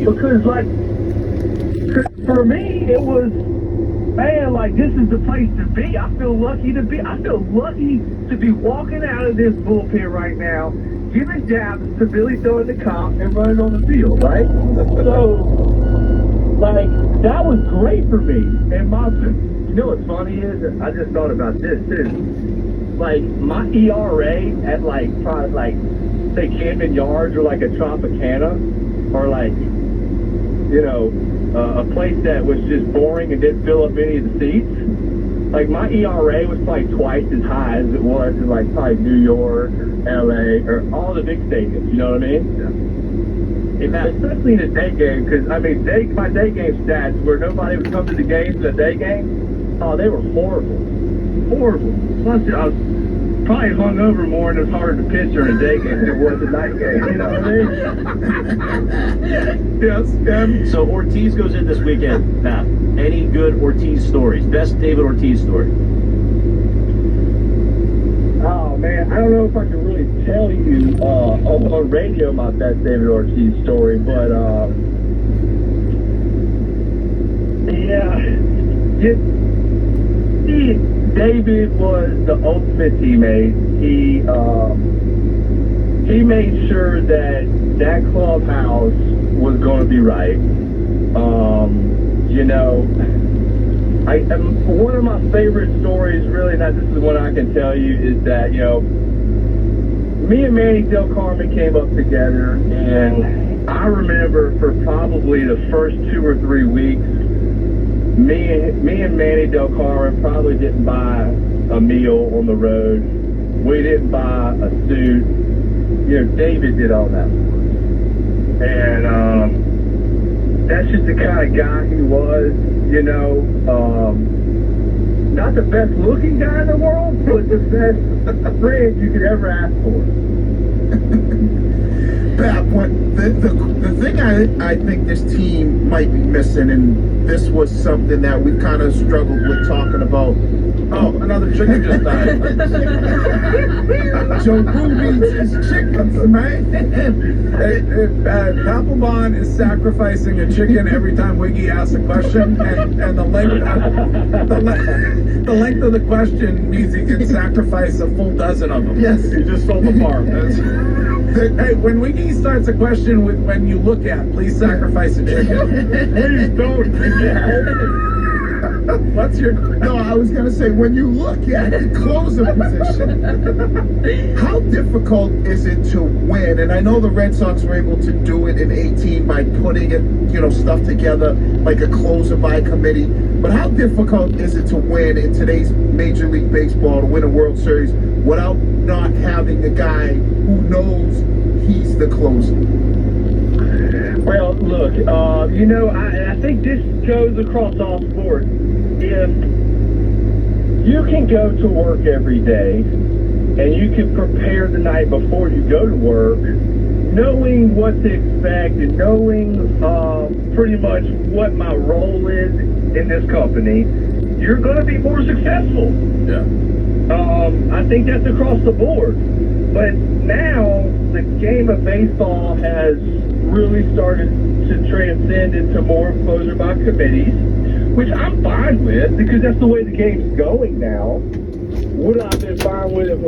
Because, like, for me, it was, man, like, this is the place to be. I feel lucky to be walking out of this bullpen right now, giving jabs to Billy throwing the cop and running on the field, right? So, like, that was great for me. And you know what's funny is, I just thought about this, too. Like, my ERA at, like, probably, like, say, Camden Yards or, like, a Tropicana, or, like, you know, a place that was just boring and didn't fill up any of the seats. Like, my ERA was probably twice as high as it was in, like, probably New York or LA or all the big stadiums, you know what I mean? Yeah. Especially in a day game, because, I mean, my day game stats where nobody would come to the games in a day game, oh, they were horrible. Horrible. Plus, I was probably hung over more and it was harder to pitch during a day game than it was a night game, you know what I mean? Yes. So Ortiz goes in this weekend, Pat. Any good Ortiz stories? Best David Ortiz story? Oh, man, I don't know if I can really tell you on radio my best David Ortiz story, but, David was the ultimate teammate. He made sure that clubhouse was going to be right. You know, one of my favorite stories, really, this is one I can tell you, is that, you know, me and Manny Del Carmen came up together, and I remember for probably the first 2 or 3 weeks, me and Manny Del Carmen probably didn't buy a meal on the road. We didn't buy a suit. You know, David did all that. And that's just the kind of guy he was, you know. Not the best looking guy in the world, but the best friend you could ever ask for. Pat, the thing I think this team might be missing, and this was something that we kind of struggled with talking about. Oh, another chicken just died. Joe Boo needs his chickens, man. Papelbon is sacrificing a chicken every time Wiggy asks a question, and the length of the question means he can sacrifice a full dozen of them. Yes, he just sold the farm. Hey, when Wiggy starts a question with "when you look at," please sacrifice a chicken. Please don't. What's your... No, I was going to say, when you look at the closer position, how difficult is it to win? And I know the Red Sox were able to do it in 18 by putting it, you know, stuff together like a closer by committee. But how difficult is it to win in today's Major League Baseball, to win a World Series without not having a guy who knows he's the closer? Well, look, you know, I think this goes across all sports. If you can go to work every day and you can prepare the night before you go to work, knowing what to expect and knowing pretty much what my role is in this company, you're going to be more successful. Yeah. I think that's across the board. But now the game of baseball has really started to transcend into more closer by committees, which I'm fine with because that's the way the game's going now. Would I have been fine with it when